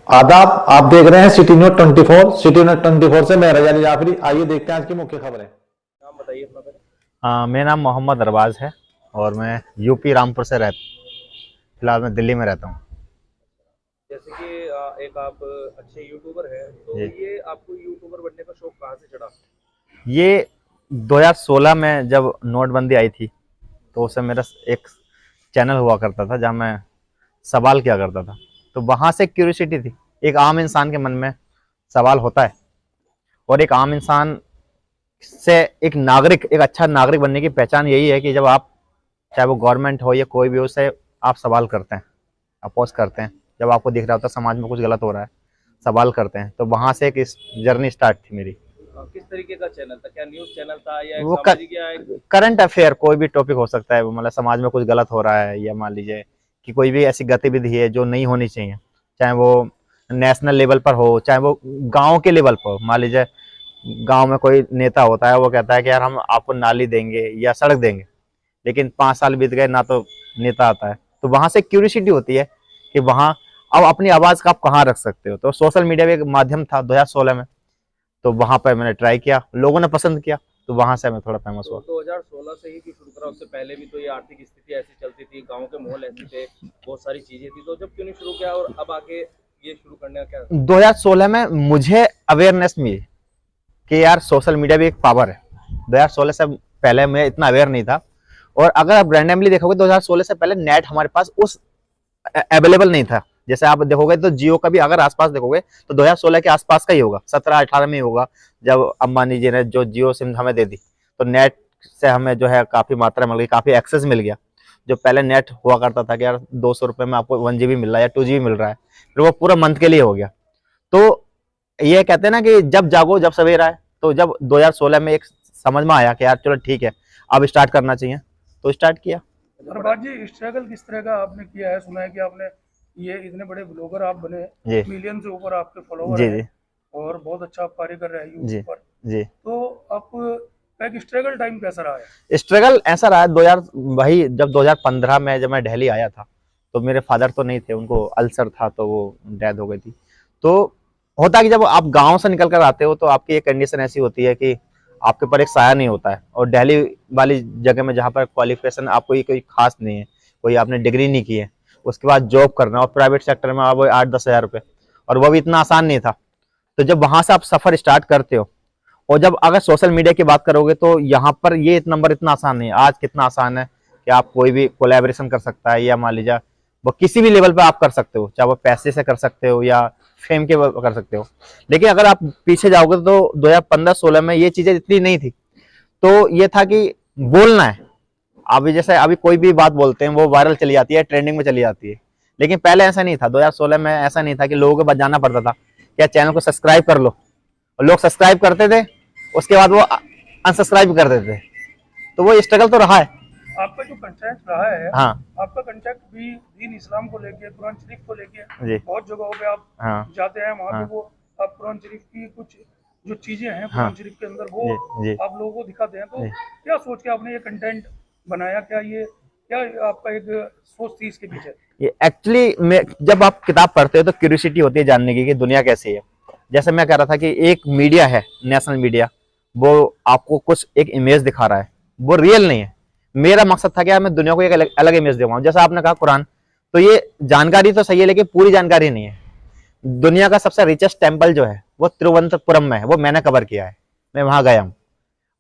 आदाब, आप देख रहे हैं सिटी न्यूज 24। सिटी न्यूज 24 से मैं रजा जाफरी। आइए देखते हैं आज की मुख्य खबरें। नाम बताइए अपना। मेरा नाम मोहम्मद अरबाज है और मैं यूपी रामपुर से फिलहाल मैं दिल्ली में रहता हूँ। जैसे कि एक आप अच्छे यूट्यूबर हैं, तो ये आपको यूट्यूबर बनने का शौक कहाँ से चढ़ा? ये 2016 में जब नोटबंदी आई थी तो उससे मेरा एक चैनल हुआ करता था जहाँ मैं सवाल किया करता था, तो वहाँ से क्यूरियोसिटी थी। एक आम इंसान के मन में सवाल होता है और एक आम इंसान से एक नागरिक, एक अच्छा नागरिक बनने की पहचान यही है कि जब आप, चाहे वो गवर्नमेंट हो या कोई भी हो, उससे आप सवाल करते हैं, अपोज करते हैं। जब आपको दिख रहा होता है समाज में कुछ गलत हो रहा है, सवाल करते हैं। तो वहाँ से एक जर्नी स्टार्ट थी मेरी। किस तरीके का चैनल था? क्या न्यूज़ चैनल था या वो सामाजिक करंट अफेयर, कोई भी टॉपिक हो सकता है। मतलब समाज में कुछ गलत हो रहा है या मान लीजिए कि कोई भी ऐसी गतिविधि है जो नहीं होनी चाहिए, चाहे वो नेशनल लेवल पर हो, चाहे वो गांव के लेवल पर हो। मान लीजिए गांव में कोई नेता होता है, वो कहता है कि यार हम आपको नाली देंगे या सड़क देंगे, लेकिन 5 साल बीत गए ना तो नेता आता है। तो वहां से क्यूरियोसिटी होती है कि वहां अब अपनी आवाज का आप कहाँ रख सकते हो। तो सोशल मीडिया भी एक माध्यम था 2016 में, तो वहां पर मैंने ट्राई किया, लोगों ने पसंद किया, तो वहां से मैं थोड़ा फेमस हुआ। 2016 से ही क्यों शुरू करा? उससे पहले भी तो ये आर्थिक स्थिति ऐसी चलती थी, गाँव के माहौल ऐसे थे, बहुत सारी चीजें थी, तो जब क्यों नहीं शुरू किया और अब आके ये शुरू करने का क्या? 2016 में मुझे अवेयरनेस मिली कि यार सोशल मीडिया भी एक पावर है। 2016 से पहले मैं इतना अवेयर नहीं था। और अगर आप रैंडमली देखोगे 2016 से पहले नेट हमारे पास उस अवेलेबल नहीं था। जैसे आप देखोगे तो जियो का भी अगर आसपास देखोगे तो 2016 के आसपास का ही होगा, 17-18 में ही होगा, जब अंबानी जी ने जो जियो सिम हमें दे दी। तो नेट से हमें जो है काफी मात्रा मिल गई, काफी एक्सेस मिल गया। जो पहले नेट हुआ करता था कि यार 200 रुपये में आपको 1 GB मिल रहा है या 2 GB मिल रहा है, फिर वो पूरा मंथ के लिए हो गया। तो ये कहते हैं ना कि जब जागो जब सवेरा है। तो जब 2016 में एक समझ में आया कि यार चलो ठीक है अब स्टार्ट करना चाहिए, तो स्टार्ट किया। अरबाज जी, स्ट्रगल किस तरह का आपने किया है? सुना है कि आपने ये इतने बड़े ब्लॉगर आप बने, मिलियन से ऊपर आपके फॉलोवर हैं और बहुत अच्छा आप कार्य कर रहे हैं यूट्यूब पर जी। तो आप एक स्ट्रगल टाइम कैसा रहा है? स्ट्रगल ऐसा रहा है भाई जब 2015 में जब मैं दिल्ली आया था तो मेरे फादर तो नहीं थे, उनको अल्सर था, तो वो डेथ हो गई थी। तो होता है कि जब आप गांव से निकल कर आते हो तो आपकी एक कंडीशन ऐसी होती है कि आपके पर एक साया नहीं होता है। और दिल्ली वाली जगह में जहाँ पर क्वालिफिकेशन आपको कोई खास नहीं है, कोई आपने डिग्री नहीं की है, उसके बाद जॉब करना और प्राइवेट सेक्टर में आप 8-10 हज़ार रुपये, और वो भी इतना आसान नहीं था। तो जब वहां से आप सफर स्टार्ट करते हो, और जब अगर सोशल मीडिया की बात करोगे तो यहाँ पर ये नंबर इतना आसान नहीं है। आज कितना आसान है कि आप कोई भी कोलैबोरेशन कर सकता है, या मान लीजिए वो किसी भी लेवल पे आप कर सकते हो, चाहे वो पैसे से कर सकते हो या फेम के कर सकते हो। लेकिन अगर आप पीछे जाओगे तो 2015-16 में ये चीजें इतनी नहीं थी। तो ये था कि बोलना है। अभी जैसे अभी कोई भी बात बोलते हैं वो वायरल चली जाती है, ट्रेंडिंग में चली जाती है, लेकिन पहले ऐसा नहीं था। 2016 में ऐसा नहीं था कि लोगों को बस जाना पड़ता था क्या चैनल को सब्सक्राइब कर लो, और लोग सब्सक्राइब करते थे, उसके बाद वो अनसब्सक्राइब कर देते थे। तो वो स्ट्रगल तो रहा है। आपका जो कंटेंट रहा है, हाँ, आपका कंटेंट भी दीन इस्लाम को लेके, कुरान शरीफ को लेके बहुत जगहों पे आप जाते हैं, वहाँ पे वो आप कुरान शरीफ की कुछ जो चीजें हैं कुरान शरीफ के अंदर वो आप लोगों को दिखाते हैं। तो क्या सोच के आपने ये कंटेंट बनाया? क्या आपका एक सोच थी इसके पीछे? ये एक्चुअली जब आप किताब पढ़ते हो तो क्यूरियोसिटी होती है जानने की कि दुनिया कैसी है। जैसे मैं कह रहा था कि एक मीडिया है, नेशनल मीडिया, वो आपको कुछ एक इमेज दिखा रहा है, वो रियल नहीं है। मेरा मकसद था कि यार मैं दुनिया को एक अलग इमेज दिखाऊं। जैसा आपने कहा कुरान, तो ये जानकारी तो सही है लेकिन पूरी जानकारी नहीं है। दुनिया का सबसे रिचेस्ट टेम्पल जो है वो तिरुवनंतपुरम में है, वो मैंने कवर किया है, मैं वहां गया हूँ।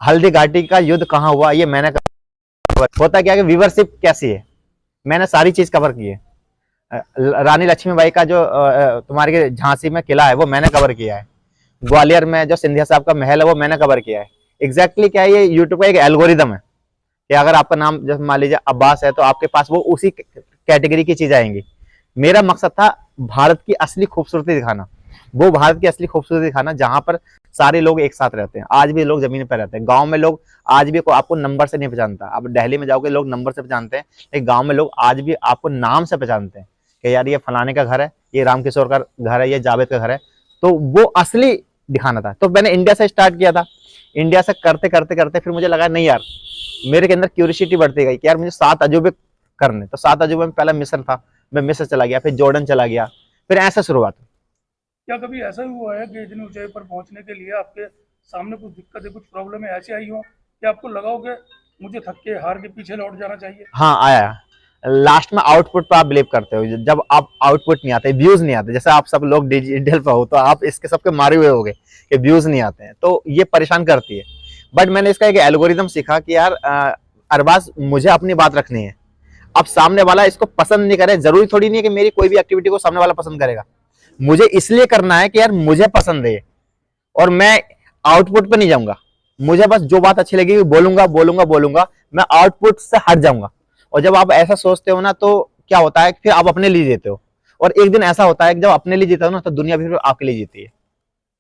हल्दी घाटी का युद्ध कहाँ हुआ ये मैंने कवर। होता क्या कि व्यूवरशिप कैसी है, मैंने सारी चीज कवर की है। रानी लक्ष्मीबाई का जो तुम्हारे झांसी में किला है वो मैंने कवर किया है। ग्वालियर में जो सिंधिया साहब का महल है वो मैंने कवर किया है। एग्जैक्टली क्या है, ये यूट्यूब का एक एल्गोरिदम है कि अगर आपका नाम जैसे मान लीजिए अब्बास है तो आपके पास वो उसी कैटेगरी की चीज आएंगी। मेरा मकसद था भारत की असली खूबसूरती दिखाना, वो भारत की असली खूबसूरती दिखाना जहां पर सारे लोग एक साथ रहते हैं। आज भी लोग जमीन पर रहते हैं, गांव में लोग आज भी आपको नंबर से नहीं पहचानता। अब दिल्ली में जाओगे लोग नंबर से पहचानते हैं, लेकिन गांव में लोग आज भी आपको नाम से पहचानते हैं कि यार ये फलाने का घर है, ये रामकिशोर का घर है, ये जावेद का घर है। तो वो असली दिखाना था। तो मैंने इंडिया से स्टार्ट किया था। इंडिया से करते करते करते फिर मुझे लगा नहीं यार, मेरे के अंदर क्यूरियोसिटी बढ़ती गई कि यार मुझे 7 अजूबे करने। तो 7 अजूबे में पहला मिस्र था, मैं मिस्र चला गया, फिर जॉर्डन चला गया, फिर ऐसा शुरुआत। क्या कभी ऐसा हुआ है कि इतनी ऊंचाई पर पहुंचने के लिए आपके सामने कुछ दिक्कतें, कुछ प्रॉब्लम ऐसी आई हो कि आपको लगा हो कि मुझे थक के हार के पीछे लौट जाना चाहिए? हाँ आया। लास्ट में आउटपुट पर आप बिलीव करते हो, जब आप आउटपुट नहीं आते, व्यूज नहीं आते, जैसे आप सब लोग डिजिटल पर हो तो आप इसके सबके मारे हुए होगे कि व्यूज नहीं आते हैं, तो ये परेशान करती है। बट मैंने इसका एक एल्गोरिदम सीखा कि यार अरबाज मुझे अपनी बात रखनी है। अब सामने वाला इसको पसंद नहीं करे, जरूरी थोड़ी नहीं है कि मेरी कोई भी एक्टिविटी को सामने वाला पसंद करेगा। मुझे इसलिए करना है कि यार मुझे पसंद है, और मैं आउटपुट पे नहीं जाऊंगा। मुझे बस जो बात अच्छी लगेगी बोलूंगा बोलूंगा बोलूंगा, मैं आउटपुट से हट जाऊंगा। और जब आप ऐसा सोचते हो ना, तो क्या होता है फिर आप अपने लिए जीते हो, और एक दिन ऐसा होता है कि जब अपने लिए जीते हो ना, तो दुनिया भी फिर आपके लिए जीती है।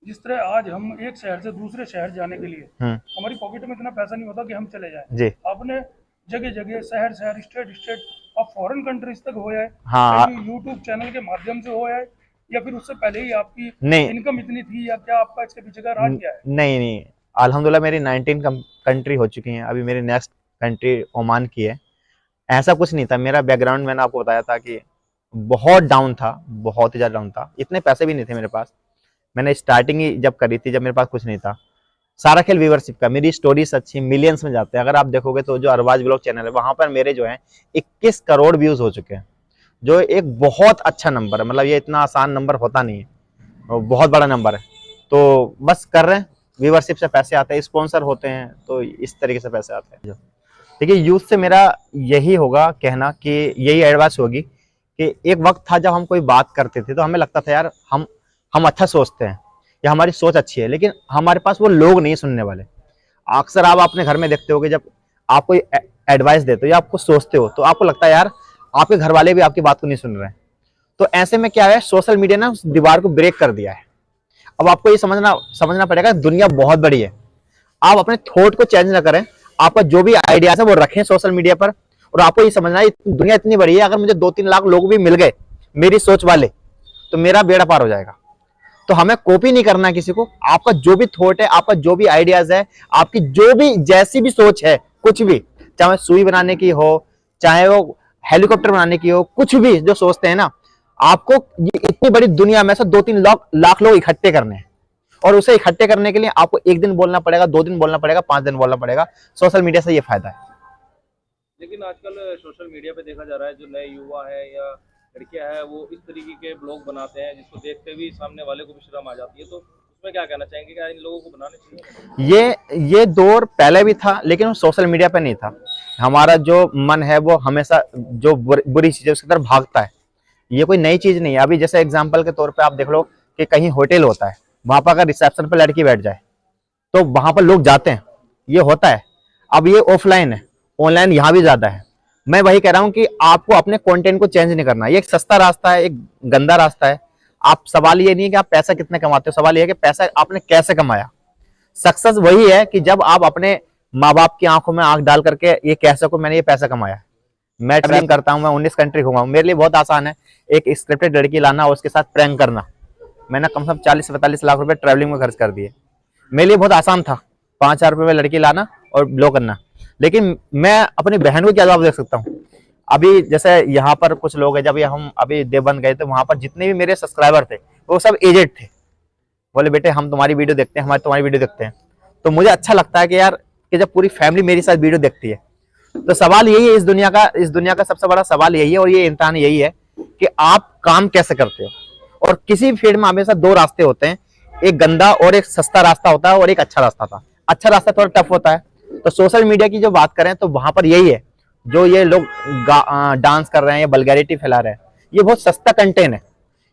जिस तरह आज हम एक शहर से दूसरे शहर जाने के लिए हमारी पॉकेट में इतना पैसा नहीं होता कि हम चले जाएं जी। आपने जगह जगह, शहर शहर, स्टेट स्टेट, अब फॉरेन कंट्रीज तक हो जाए, हाँ, यूट्यूब चैनल के माध्यम से हो जाए, या फिर उससे पहले ही आपकी इनकम इतनी थी, या क्या आपका इसके पीछे का राज क्या है? नहीं, अल्हम्दुलिल्लाह मेरी 19 कंट्री हो चुकी हैं। अभी मेरी नेक्स्ट कंट्री ओमान की है। ऐसा कुछ नहीं था। मेरा बैकग्राउंड मैंने आपको बताया था कि बहुत डाउन था, बहुत ही ज़्यादा डाउन था। इतने पैसे भी नहीं थे मेरे पास। मैंने स्टार्टिंग ही जब करी थी, जब मेरे पास कुछ नहीं था। सारा खेल व्यूअरशिप का। मेरी स्टोरीज अच्छी मिलियंस में जाते हैं। अगर आप देखोगे तो जो अरबाज ब्लॉग चैनल है, वहाँ पर मेरे जो हैं 21 करोड़ व्यूज़ हो चुके हैं, जो एक बहुत अच्छा नंबर है। मतलब ये इतना आसान नंबर होता नहीं है, बहुत बड़ा नंबर है। तो बस कर रहे हैं, व्यूअरशिप से पैसे आते हैं, स्पॉन्सर होते हैं, तो इस तरीके से पैसे आते हैं। देखिए यूथ से मेरा यही होगा कहना कि यही एडवाइस होगी कि एक वक्त था जब हम कोई बात करते थे तो हमें लगता था यार हम अच्छा सोचते हैं या हमारी सोच अच्छी है, लेकिन हमारे पास वो लोग नहीं सुनने वाले। अक्सर आप अपने घर में देखते हो कि जब आप कोई एडवाइस देते हो या आपको सोचते हो, तो आपको लगता है यार आपके घर वाले भी आपकी बात को नहीं सुन रहे हैं। तो ऐसे में क्या है, सोशल मीडिया ने उस दीवार को ब्रेक कर दिया है। अब आपको ये समझना पड़ेगा, दुनिया बहुत बड़ी है। आप अपने थॉट को चेंज ना करें, आपका जो भी आइडियाज है वो रखें सोशल मीडिया पर, और आपको ये समझना है दुनिया इतनी बड़ी है, अगर मुझे 2-3 लाख लोग भी मिल गए मेरी सोच वाले, तो मेरा बेड़ा पार हो जाएगा। तो हमें कॉपी नहीं करना है किसी को। आपका जो भी थॉट है, आपका जो भी आइडियाज है, आपकी जो भी जैसी भी सोच है, कुछ भी, चाहे सुई बनाने की हो, चाहे वो हेलीकॉप्टर बनाने की हो, कुछ भी जो सोचते हैं ना, आपको ये इतनी बड़ी दुनिया में से 2-3 लाख लोग इकट्ठे करने हैं, और उसे इकट्ठे करने के लिए आपको 1 दिन बोलना पड़ेगा, 2 दिन बोलना पड़ेगा, 5 दिन बोलना पड़ेगा। सोशल मीडिया से ये फायदा है। लेकिन आजकल सोशल मीडिया पे देखा जा रहा है, जो नए युवा है या लड़कियां हैं, वो इस तरीके के ब्लॉग बनाते हैं जिसको देखते हुए सामने वाले को भी शर्म आ जाती है। तो उसमें क्या कहना चाहेंगे, क्या इन लोगों को बनाने चाहिए? ये दौर पहले भी था, लेकिन वो सोशल मीडिया पे नहीं था। हमारा जो मन है वो हमेशा जो बुरी चीजें उसकी तरफ भागता है। ये कोई नई चीज नहीं है। अभी जैसे एग्जाम्पल के तौर पर आप देख लो कि कहीं होटल होता है, वहां पर अगर रिसेप्शन पर लड़की बैठ जाए तो वहां पर लोग जाते हैं, ये होता है। अब ये ऑफलाइन है, ऑनलाइन यहाँ भी ज्यादा है। मैं वही कह रहा हूँ कि आपको अपने कंटेंट को चेंज नहीं करना। ये एक सस्ता रास्ता है, एक गंदा रास्ता है। आप सवाल ये नहीं है कि आप पैसा कितने कमाते हो, सवाल ये है कि पैसा आपने कैसे कमाया। सक्सेस वही है कि जब आप अपने माँ बाप की आंखों में आंख डाल करके ये कह सको मैंने ये पैसा कमाया। मैं ट्रेनिंग करता हूँ, मैं 19 कंट्री घूमा हूँ। मेरे लिए बहुत आसान है एक स्क्रिप्टेड लड़की लाना और उसके साथ प्रैंक करना। मैंने कम से कम 40-45 लाख रुपए ट्रैवलिंग में खर्च कर दिए। मेरे लिए बहुत आसान था 5,000 रुपए में लड़की लाना और ब्लो करना। लेकिन मैं अपनी बहन को क्या जवाब दे सकता हूँ? अभी जैसे यहाँ पर कुछ लोग हैं, जब हम अभी देवबंद गए तो वहां पर जितने भी मेरे सब्सक्राइबर थे वो सब एजेड थे। बोले बेटे हम तुम्हारी वीडियो देखते हैं, तुम्हारी वीडियो देखते हैं। तो मुझे अच्छा लगता है कि यार कि जब पूरी फैमिली मेरे साथ वीडियो देखती है। तो सवाल यही है, इस दुनिया का सबसे बड़ा सवाल यही है, और ये इम्तिहान यही है कि आप काम कैसे करते हो। और किसी भी फील्ड में हमेशा 2 रास्ते होते हैं, एक गंदा और एक सस्ता रास्ता होता है, और एक अच्छा रास्ता था। अच्छा रास्ता थोड़ा टफ होता है। तो सोशल मीडिया की जो बात करें तो वहां पर यही है, जो ये लोग डांस कर रहे हैं या वल्गैरिटी फैला रहे हैं, ये बहुत सस्ता कंटेंट है।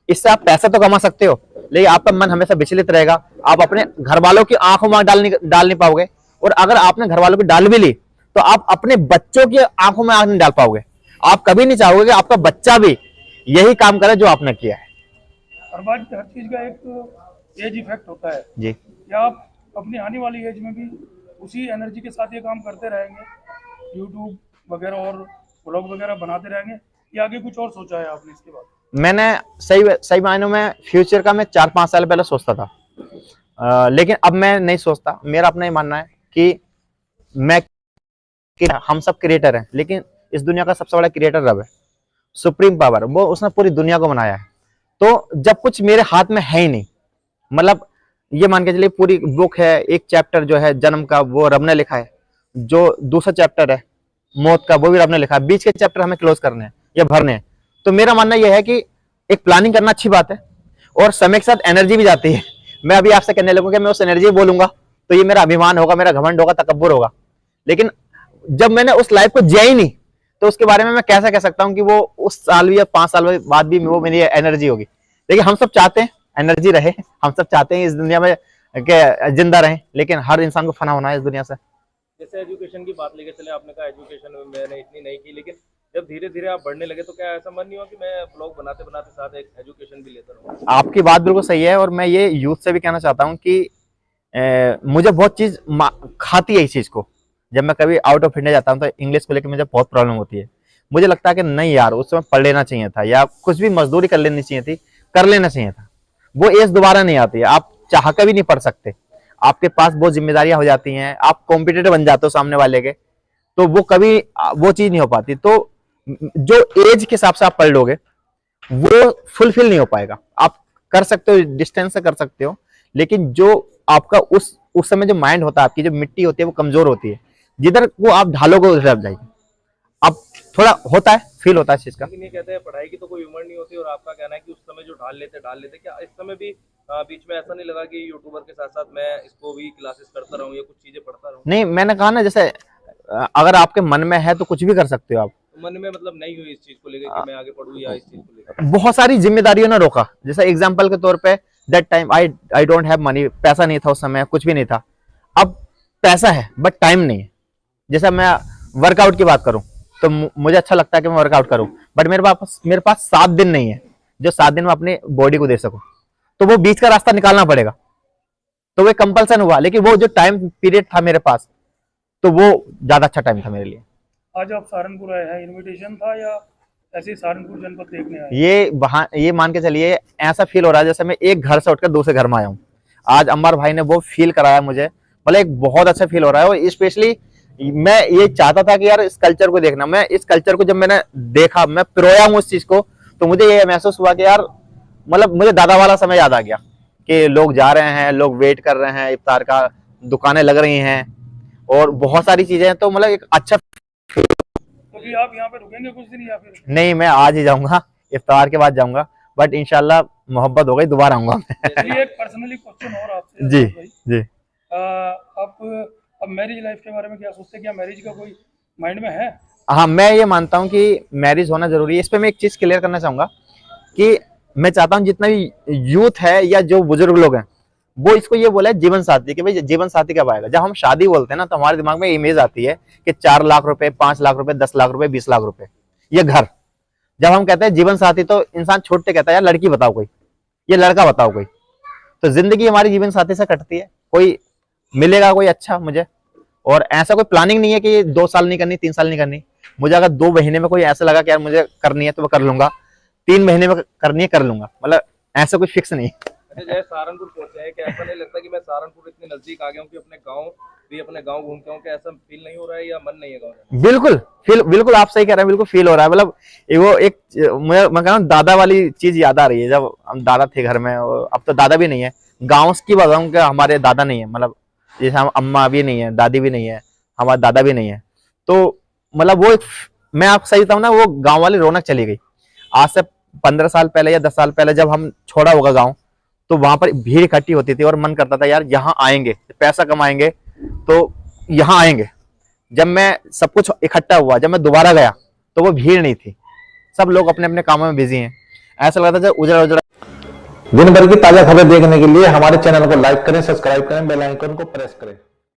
इससे आप पैसा तो कमा सकते हो, लेकिन आपका मन हमेशा विचलित रहेगा। आप अपने घर वालों की आंखों में डाल नहीं पाओगे, और अगर आपने घर वालों की डाल भी ली तो आप अपने बच्चों की आंखों में आंख नहीं डाल पाओगे। आप कभी नहीं चाहोगे कि आपका बच्चा भी यही काम करे जो आपने किया है। हर चीज का एक एज इफेक्ट होता है जी। क्या आप अपनी आने वाली एज में भी उसी एनर्जी के साथ ये काम करते रहेंगे, यूट्यूब वगैरह और ब्लॉग वगैरह बनाते रहेंगे, या आगे कुछ और सोचा है आपने इसके बाद? मैंने सही मायनों में फ्यूचर का मैं 4-5 साल पहले सोचता था। लेकिन अब मैं नहीं सोचता, मेरा अपना ही मानना है कि हम सब क्रिएटर हैं, लेकिन इस दुनिया का सबसे बड़ा क्रिएटर रब है, सुप्रीम पावर, वो उसने पूरी दुनिया को बनाया है। तो जब कुछ मेरे हाथ में है ही नहीं, मतलब ये मान के चलिए पूरी बुक है, एक चैप्टर जो है जन्म का वो रब ने लिखा है, जो दूसरा चैप्टर है मौत का वो भी रब ने लिखा है, बीच के चैप्टर हमें क्लोज करने हैं या भरने हैं। तो मेरा मानना यह है कि एक प्लानिंग करना अच्छी बात है, और समय के साथ एनर्जी भी जाती है। मैं अभी आपसे कहने लगूंगा कि मैं उस एनर्जी बोलूंगा तो ये मेरा अभिमान होगा, मेरा घमंड होगा, तकब्बुर होगा। लेकिन जब मैंने उस लाइफ को जिया ही नहीं तो उसके बारे में मैं कैसे कह सकता हूँ कि वो उस साल या 5 साल बाद भी वो मेरी एनर्जी होगी। लेकिन हम सब चाहते हैं एनर्जी रहे, हम सब चाहते हैं इस दुनिया में के जिंदा रहें, लेकिन हर इंसान को फना होना है इस दुनिया से। जैसे एजुकेशन की बात लेके चले, आपने कहा एजुकेशन मैंने इतनी नहीं की, लेकिन जब धीरे धीरे आप बढ़ने लगे तो क्या ऐसा मन नहीं हुआ कि मैं ब्लॉग बनाते बनाते साथ एक एजुकेशन भी लेता रहूं? आपकी बात बिल्कुल सही है, और मैं ये यूथ से भी कहना चाहता हूँ कि मुझे बहुत चीज खाती है इस चीज को। जब मैं कभी आउट ऑफ इंडिया जाता हूँ तो इंग्लिश को लेकर मुझे बहुत प्रॉब्लम होती है। मुझे लगता है कि नहीं यार, उस समय पढ़ लेना चाहिए था, या कुछ भी मजदूरी कर लेनी चाहिए थी, कर लेना चाहिए था। वो एज दोबारा नहीं आती है, आप चाह कर भी नहीं पढ़ सकते, आपके पास बहुत जिम्मेदारियां हो जाती हैं, आप कॉम्पिटिटर बन जाते हो सामने वाले के, तो वो कभी वो चीज नहीं हो पाती। तो जो एज के हिसाब से आप पढ़ लोगे वो फुलफिल नहीं हो पाएगा। आप कर सकते हो, डिस्टेंस से कर सकते हो, लेकिन जो आपका उस समय जो माइंड होता है, आपकी जो मिट्टी होती है वो कमजोर होती है, जिधर वो आप ढालोगे उधर आप जाएगी। अब थोड़ा होता है, फील होता है इस चीज का। लेकिन ये कहते हैं पढ़ाई की तो कोई उम्र नहीं होती, और आपका कहना है कि उस समय जो ढाल लेते क्या इस समय भी बीच में ऐसा नहीं लगा कि यूट्यूबर के साथ साथ मैं इसको भी क्लासेस करता रहूं या कुछ चीजें पढ़ता रहूं? नहीं, मैंने कहा ना, जैसे अगर आपके मन में है तो कुछ भी कर सकते हो आप। मन में मतलब नहीं हुई इस चीज को लेकर कि मैं आगे पढ़ूं या इस चीज को लेकर? बहुत सारी जिम्मेदारियों ने रोका। जैसे एग्जांपल के तौर पे that time I don't have money, पैसा नहीं था उस समय, कुछ भी नहीं था। अब पैसा है बट टाइम नहीं है। जैसे मैं वर्कआउट की बात करूं तो मुझे अच्छा लगता है कि मैं वर्कआउट करूं, बट मेरे पास 7 दिन नहीं है जो 7 दिन में अपनी बॉडी को दे सकूं, तो वो बीच का रास्ता निकालना पड़ेगा। तो वो कंपल्सन हुआ, लेकिन वो जो टाइम पीरियड था मेरे पास, तो वो ज्यादा अच्छा टाइम था मेरे लिए। आज आप सहारनपुर आए हैं, इनविटेशन था या ऐसे ही सहारनपुर जनपद देखने आए? ये मान के चलिए, ऐसा फील हो रहा है जैसे मैं एक घर से उठकर दूसरे घर में आया हूँ। आज अम्बर भाई ने वो फील कराया मुझे, मतलब एक बहुत अच्छा फील हो रहा है। और स्पेशली मैं ये चाहता था कि यार इस कल्चर को देखना। मैं इस कल्चर को जब मैंने देखा, मैं पिरोया हूँ इस चीज को, तो मुझे ये महसूस हुआ कि यार मतलब मुझे दादा वाला समय याद आ गया कि लोग जा रहे हैं, लोग वेट कर रहे हैं इफ्तार का, दुकानें लग रही हैं और बहुत सारी चीजें हैं। तो मतलब एक अच्छा। तो भी आप यहाँ पे रुकेंगे कुछ दिन या फिर? नहीं, मैं आज ही जाऊंगा, इफ्तार के बाद जाऊंगा, बट इंशाल्लाह मोहब्बत हो गई, दोबारा आऊंगा। एक पर्सनली क्वेश्चन और आपसे। जी जी। आप अब मैरिज लाइफ के बारे में क्या सोचते हैं? क्या मैरिज का कोई माइंड में है? हाँ, मैं ये मानता हूँ कि मैरिज होना जरूरी है। इस पे मैं एक चीज क्लियर करना चाहूंगा कि मैं चाहता हूँ जितना भी यूथ है या जो बुजुर्ग लोग हैं वो इसको ये बोला है जीवन साथी, कि भाई जीवन साथी कब आएगा। जब हम शादी बोलते हैं ना तो हमारे दिमाग में इमेज आती है कि 4 लाख रुपए, 5 लाख रुपए, 10 लाख रुपए, 20 लाख रुपए, ये घर। जब हम कहते हैं जीवन साथी तो इंसान छोटे कहता है यार लड़की बताओ कोई, ये लड़का बताओ कोई। तो जिंदगी हमारी जीवन साथी से कटती है, कोई मिलेगा कोई अच्छा मुझे। और ऐसा कोई प्लानिंग नहीं है कि 2 साल नहीं करनी, 3 साल नहीं करनी। मुझे अगर 2 महीने में कोई ऐसा लगा कि यार मुझे करनी है तो मैं कर लूंगा, 3 महीने में करनी है कर लूंगा, मतलब ऐसा कोई फिक्स नहीं। जैसे सहारनपुर पहुंचे हैं, क्या ऐसा नहीं लगता कि मैं सहारनपुर इतने नजदीक आ गया हूँ कि अपने गांव घूमता हूँ, क्या ऐसा फील नहीं हो रहा है या मन नहीं है गाँव में? बिल्कुल आप सही कह रहे हैं, बिल्कुल फील हो रहा है। मतलब वो एक मैं कह रहा हूँ दादा वाली चीज याद आ रही है। जब हम दादा थे घर में, अब तो दादा भी नहीं है। गाँव की बात हूँ, हमारे दादा नहीं है, मतलब जैसे हम अम्मा भी नहीं है, दादी भी नहीं है, हमारा दादा भी नहीं है। तो मतलब वो मैं आप सही बताऊँ ना, वो गाँव वाली रौनक चली गई। आज से 15 साल पहले या 10 साल पहले जब हम छोड़ा होगा गाँव, तो वहां पर भीड़ इकट्ठी होती थी और मन करता था यार यहाँ आएंगे, पैसा कमाएंगे तो यहाँ आएंगे। जब मैं सब कुछ इकट्ठा हुआ, जब मैं दोबारा गया तो वो भीड़ नहीं थी, सब लोग अपने अपने कामों में बिजी हैं। ऐसा लगता था उजड़ा उजड़ा। दिन भर की ताजा खबर देखने के लिए हमारे चैनल को लाइक करें, सब्सक्राइब करें, बेल आइकन को प्रेस करें।